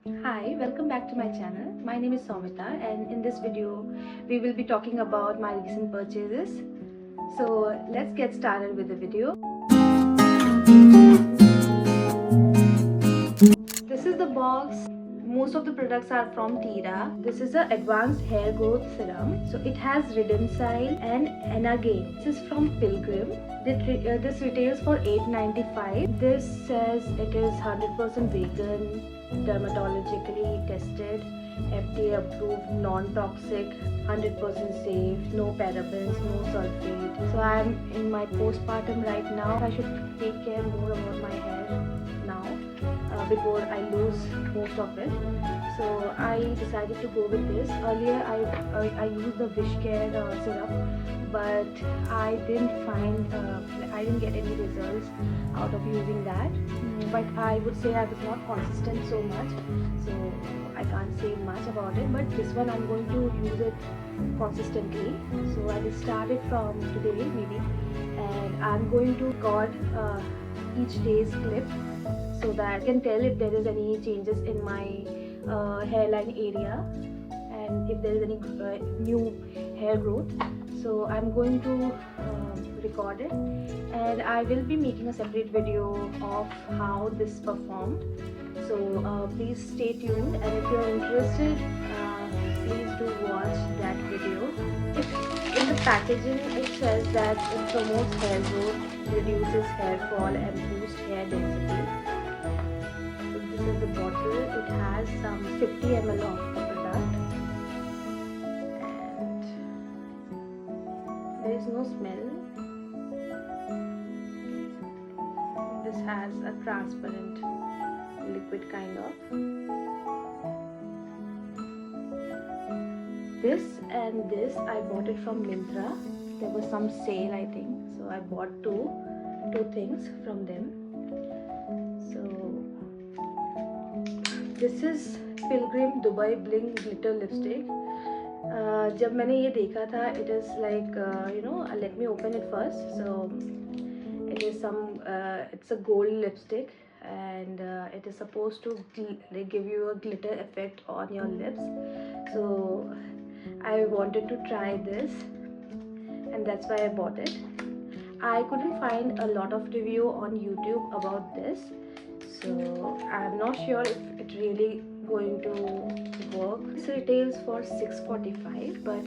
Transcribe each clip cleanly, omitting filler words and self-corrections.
Hi, welcome back to my channel. My name is Somita, and in this video we will be talking about my recent purchases. So let's get started with the video. This is the box. Most of the products are from Tira. This is an advanced hair growth serum. So it has Redensyl and Enagain. This is from Pilgrim. This retails for $8.95. This says it is 100% vegan, dermatologically tested, FDA approved, non-toxic, 100% safe, no parabens, no sulfate. So I am in my postpartum right now. I should take care more about my hair now before I lose most of it. So I decided to go with this. Earlier I used the Wish Care syrup, but I didn't get any results out of using that. But I would say I was not consistent so much, so I can't say much about it. But this one I'm going to use it consistently. So I will start it from today maybe, and I'm going to record each day's clip so that I can tell if there is any changes in my hairline area and if there is any new hair growth. So I'm going to record it, and I will be making a separate video of how this performed. So please stay tuned, and if you're interested, please do watch that video. In the packaging it says that it promotes hair growth, reduces hair fall and boosts hair density. So this is the bottle. It has some 50 ml of the product, and there is no smell. This has a transparent liquid kind of. This and this I bought it from Myntra. There was some sale, I think, so I bought two things from them. So this is Pilgrim Dubai Bling glitter lipstick. जब मैंने ये देखा था, it is like let me open it first. So it is it's a gold lipstick, and it is supposed to give you a glitter effect on your lips. So I wanted to try this, and that's why I bought it. I couldn't find a lot of review on YouTube about this, so I'm not sure if it really going to work. This retails for $6.45, but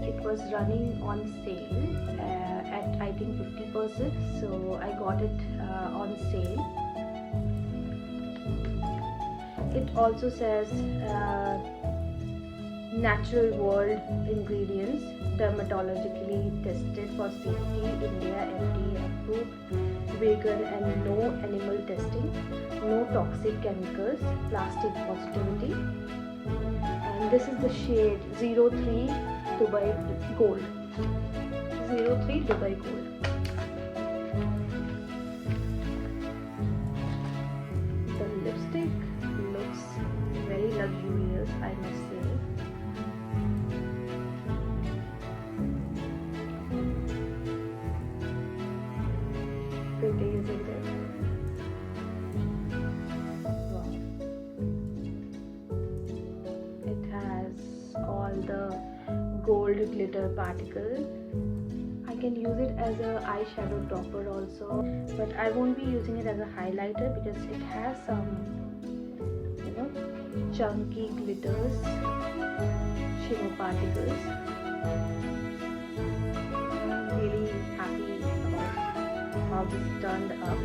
it was running on sale at I think 50%, so I got it on sale. It also says natural world ingredients, dermatologically tested for safety, India FDA approved, vegan and no animal testing, no toxic chemicals, plastic positivity. And this is the shade 03 Dubai Gold. 03 Dubai Gold. The lipstick looks very luxurious, I must say. Pretty, isn't it? Wow. It has all the gold glitter particles. I can use it as a eyeshadow topper also, but I won't be using it as a highlighter because it has some chunky glitters, shimmer particles. I'm really happy about how this turned up,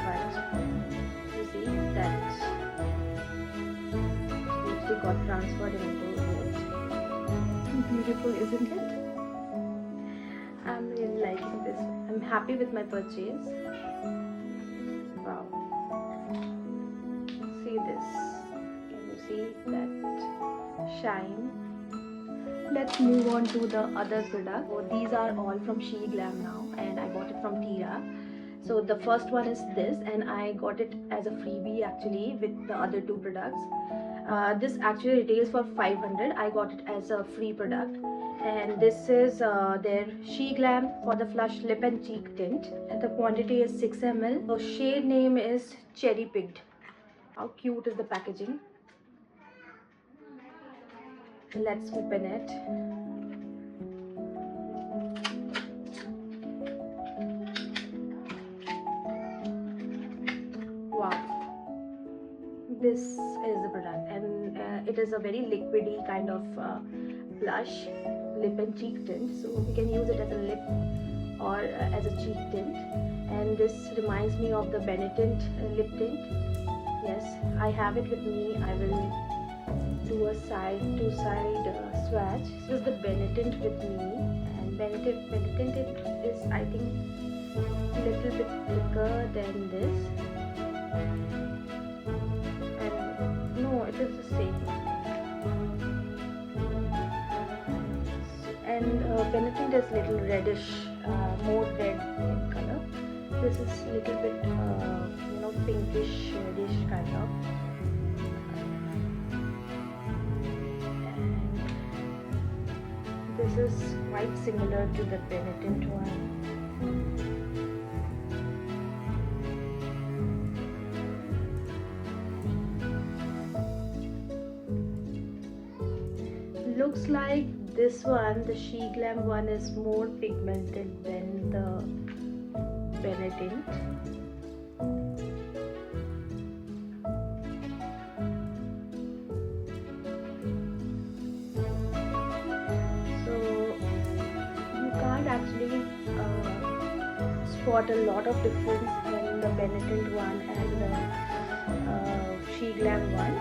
but you see that lipstick got transferred into it. Beautiful, isn't it? I'm really liking this. I'm happy with my purchase. Wow. See this. Can you see that shine? Let's move on to the other product. So these are all from Sheglam now, and I bought it from Tira. So the first one is this, and I got it as a freebie actually with the other two products. This actually retails for $500. I got it as a free product. And this is their Sheglam for the Flush Lip and Cheek Tint, and the quantity is 6 ml. So shade name is Cherry Picked. How cute is the packaging? Let's open it. Wow, this is the product, and it is a very liquidy kind of blush, lip and cheek tint, so we can use it as a lip or as a cheek tint. And this reminds me of the Benetint lip tint. Yes, I have it with me. I will do a two-side swatch. This is the Benetint with me, and Benetint it is, I think, a little bit thicker than this. And no, it is the same. And Benetint is little reddish, more red in color. This is little bit, pinkish, reddish kind of. And this is quite similar to the Benetint one. Looks like this one, the Sheglam one, is more pigmented than the Benetint. So you can't actually spot a lot of difference in the Benetint one and the Sheglam one.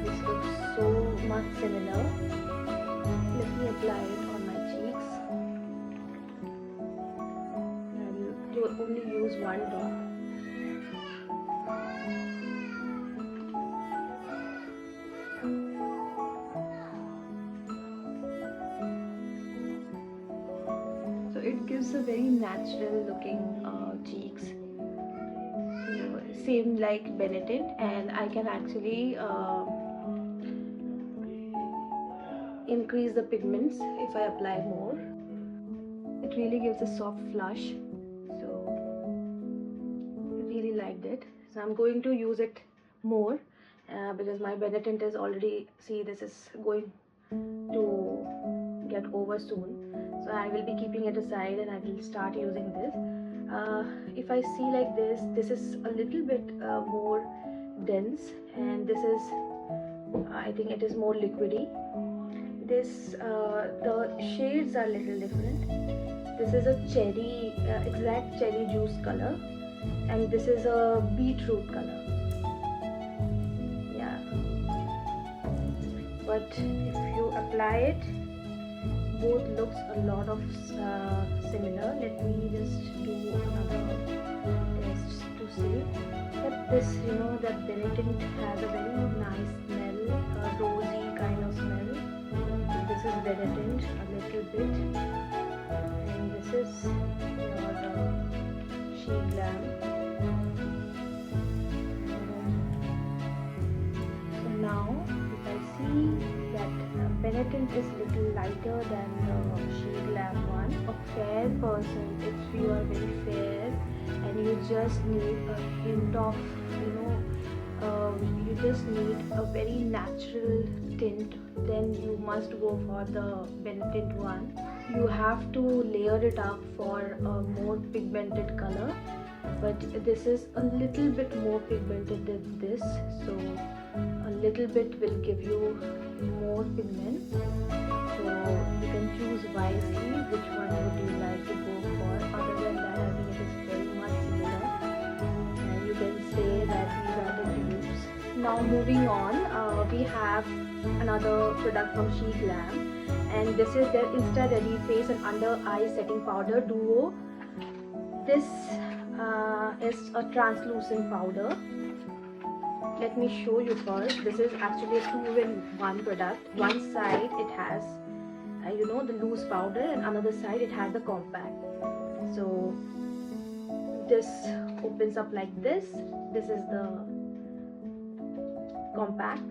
This looks so much similar. Let me apply it on my cheeks. I will only use one drop. So it gives a very natural looking cheeks. Same like Benetint, and I can actually increase the pigments if I apply more. It really gives a soft flush, so I really liked it. So I'm going to use it more because my Benetint is already, see, this is going to get over soon, so I will be keeping it aside and I will start using this. If I see like this is a little bit more dense, and this is, I think it is more liquidy. This the shades are little different. This is a cherry, exact cherry juice color, and this is a beetroot color. Yeah, but if you apply it, both looks a lot of similar. Let me just do another test to see that this, that Benetint has a very nice smell, a rosy kind of smell. This is Benetint a little bit, and this is your Sheglam. So now if I see that Benetint is little lighter than the Sheglam one, a fair person, if you are very fair and you just need a hint of, you just need a very natural tint, then you must go for the Benetint one. You have to layer it up for a more pigmented color, but this is a little bit more pigmented than this, so a little bit will give you more pigment. So you can choose wisely which one would you like to go for. Other than that, I think it is very much similar, and you can say that these are the dupes. Now moving on, we have another product from Sheglam, and this is their Insta Ready Face and Under Eye Setting Powder Duo. This is a translucent powder. Let me show you first. This is actually a 2-in-1 product. One side it has the loose powder, and another side it has the compact. So this opens up like this. This is the compact,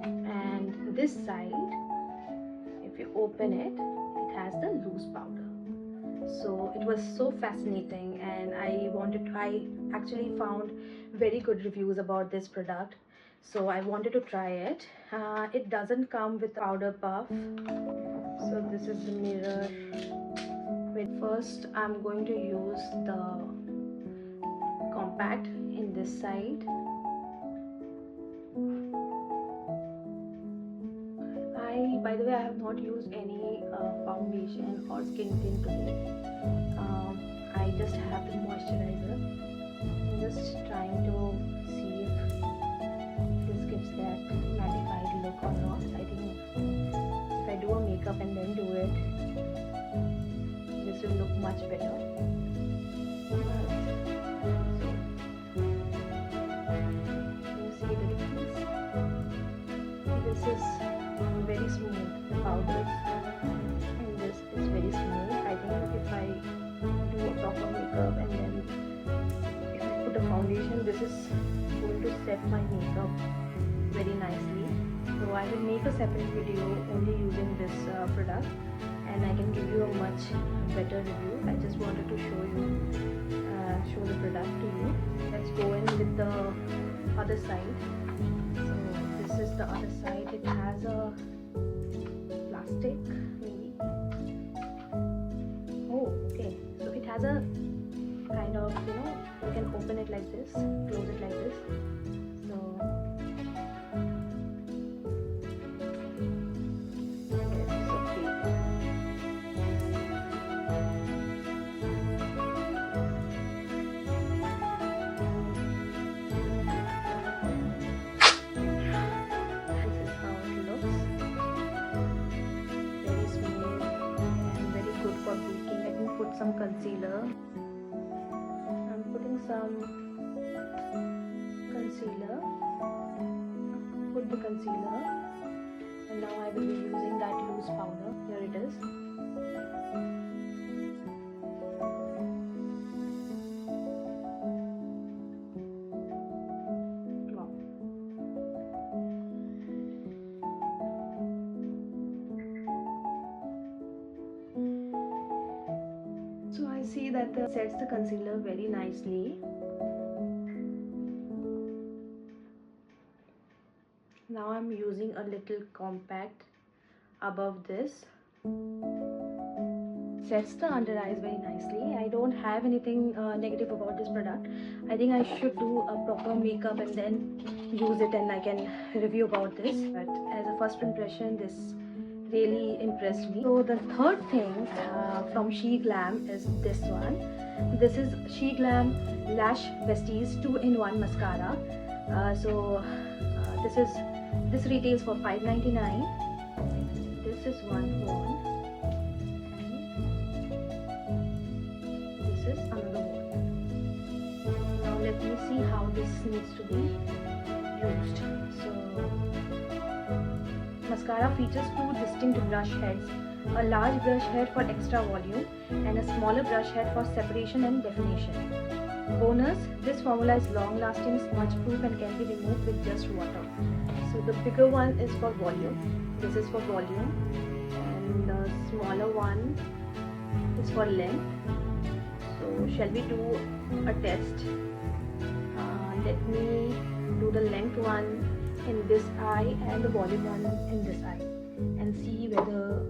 and this side, if you open it, it has the loose powder. So it was so fascinating, and I actually found very good reviews about this product. so I wanted to try it. It doesn't come with powder puff. So this is the mirror. First I'm going to use the compact in this side. By the way, I have not used any foundation or skin tint today. I just have the moisturizer. I'm just trying to see if this gives that mattified look or not. I think if I do a makeup and then do it, this will look much better. You see the difference? This is very smooth. The powders and this is very smooth. I think if I do a proper makeup and then if I put a foundation, this is going to set my makeup very nicely. So I will make a separate video only using this product, and I can give you a much better review. I just wanted to show the product to you. Let's go in with the other side. So this is the other side. It has a plastic maybe. Oh, okay. So it has a kind of, you can open it like this, close it like this. So yes, okay. Some concealer. I'm putting some concealer. Put the concealer, and now I will be using that loose powder. Here it is. Wow. So I see that sets the concealer very nicely. Now I'm using a little compact above this. Sets the under eyes very nicely. I don't have anything negative about this product. I think I should do a proper makeup and then use it, and I can review about this. But as a first impression, this really impressed me. So the third thing from Sheglam is this one. This is Sheglam Lash Vestige 2-in-1 Mascara. This retails for $5.99. This is one wand, and this is another wand. Now let me see how this needs to be used. So mascara features two distinct brush heads, a large brush head for extra volume and a smaller brush head for separation and definition. Bonus, this formula is long-lasting, smudge-proof and can be removed with just water. So the bigger one is for volume. This is for volume, and the smaller one is for length. So shall we do a test? Let me do the length one in this eye and the volume one in this eye, and see whether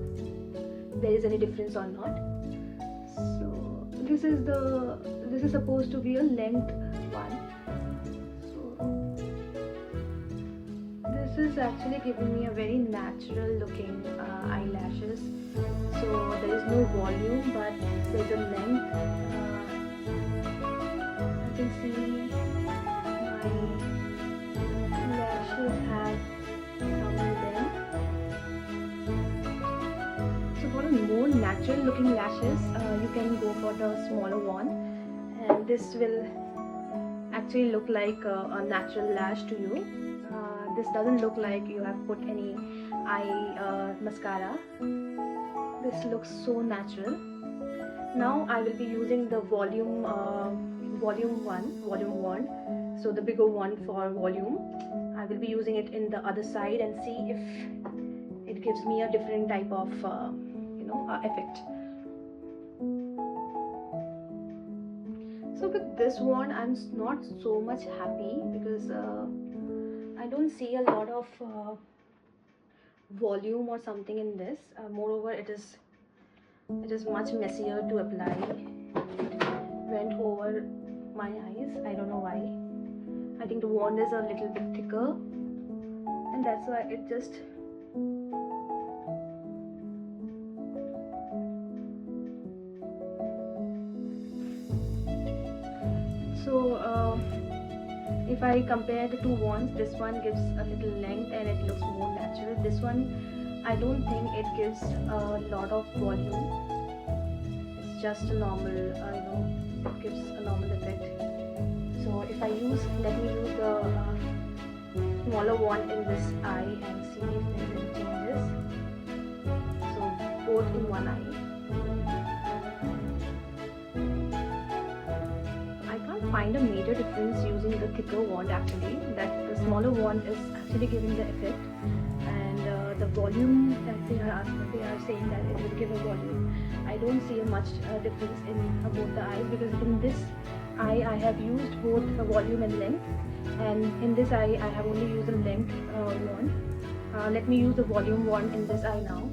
there is any difference or not. So this is supposed to be a length one. So this is actually giving me a very natural looking eyelashes. So there is no volume, but there's a length. You can see my lashes have some length. So for a more natural looking lashes, you can go for the smaller one, and this will actually look like a natural lash to you. This doesn't look like you have put any eye mascara. This looks so natural. Now I will be using the volume wand. So the bigger one for volume. I will be using it in the other side and see if it gives me a different type of effect. So with this wand, I'm not so much happy because I don't see a lot of volume or something in this. Moreover, it is much messier to apply. It went over my eyes. I don't know why. I think the wand is a little bit thicker, and that's why it just if I compare the two wands, this one gives a little length and it looks more natural. This one, I don't think it gives a lot of volume. It's just a normal, it gives a normal effect. So if let me use the smaller wand in this eye and see if there is any changes. So both in one eye. Find a major difference using the thicker wand actually, that the smaller wand is actually giving the effect, and the volume that they are saying that it will give a volume. I don't see a much difference in both the eyes, because in this eye I have used both the volume and length, and in this eye I have only used the length wand. Let me use the volume wand in this eye now.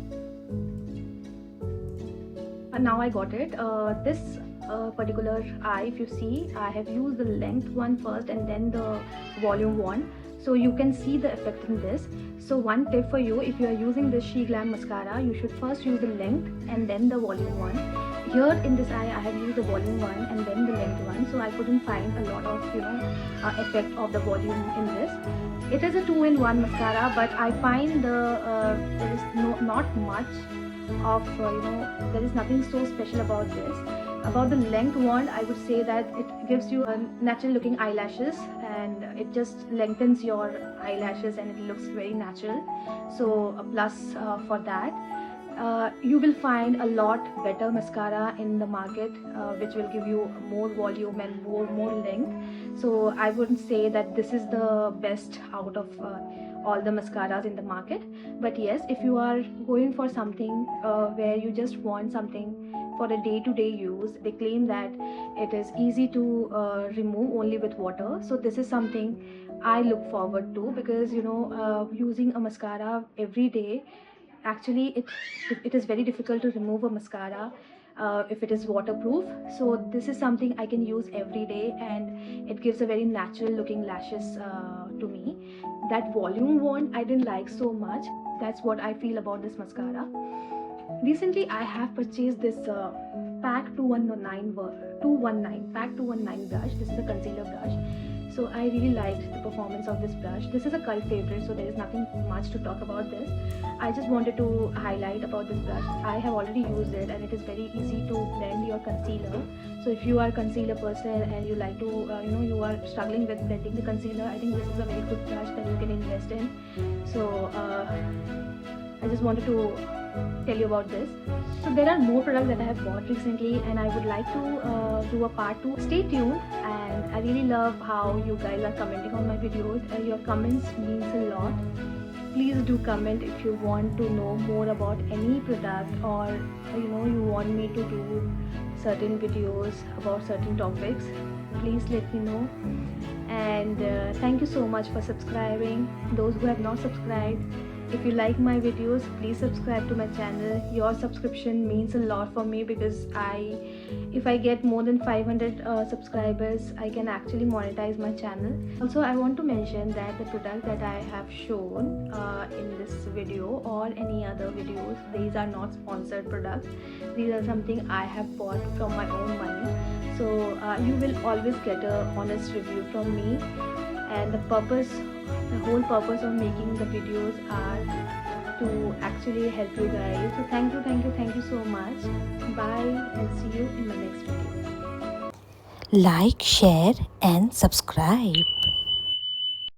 And now I got it. This particular eye, if you see, I have used the length one first and then the volume one, so you can see the effect in this. So one tip for you, if you are using this Sheglam mascara, you should first use the length and then the volume one. Here in this eye I have used the volume one and then the length one, so I couldn't find a lot of effect of the volume in this. It is a 2-in-1 mascara, but I find there is not much of there is nothing so special about this. About the length wand, I would say that it gives you natural looking eyelashes, and it just lengthens your eyelashes and it looks very natural. So a plus for that. You will find a lot better mascara in the market which will give you more volume and more length. So I wouldn't say that this is the best out of all the mascaras in the market. But yes, if you are going for something where you just want something for a day-to-day use, they claim that it is easy to remove only with water. So this is something I look forward to, because using a mascara every day, actually it is very difficult to remove a mascara if it is waterproof. So this is something I can use every day, and it gives a very natural looking lashes to me. That volume wand I didn't like so much. That's what I feel about this mascara. Recently I have purchased this pack 219 brush. This is a concealer brush. So I really liked the performance of this brush. This is a cult favorite, so there is nothing much to talk about this. I just wanted to highlight about this brush. I have already used it, and it is very easy to blend your concealer. So if you are a concealer person and you like to you are struggling with blending the concealer, I think this is a very good brush that you can invest in. So I just wanted to tell you about this. So there are more products that I have bought recently, and I would like to do a part 2. Stay tuned, and I really love how you guys are commenting on my videos. Your comments means a lot. Please do comment if you want to know more about any product, or you want me to do certain videos about certain topics. Please let me know. And thank you so much for subscribing. Those who have not subscribed, if you like my videos, please subscribe to my channel. Your subscription means a lot for me, because if I get more than 500 subscribers, I can actually monetize my channel. Also, I want to mention that the product that I have shown in this video or any other videos, these are not sponsored products. These are something I have bought from my own money. So you will always get a honest review from me, and the whole purpose of making the videos are to actually help you guys. So thank you so much. Bye, and see you in my next video. Like, share and subscribe.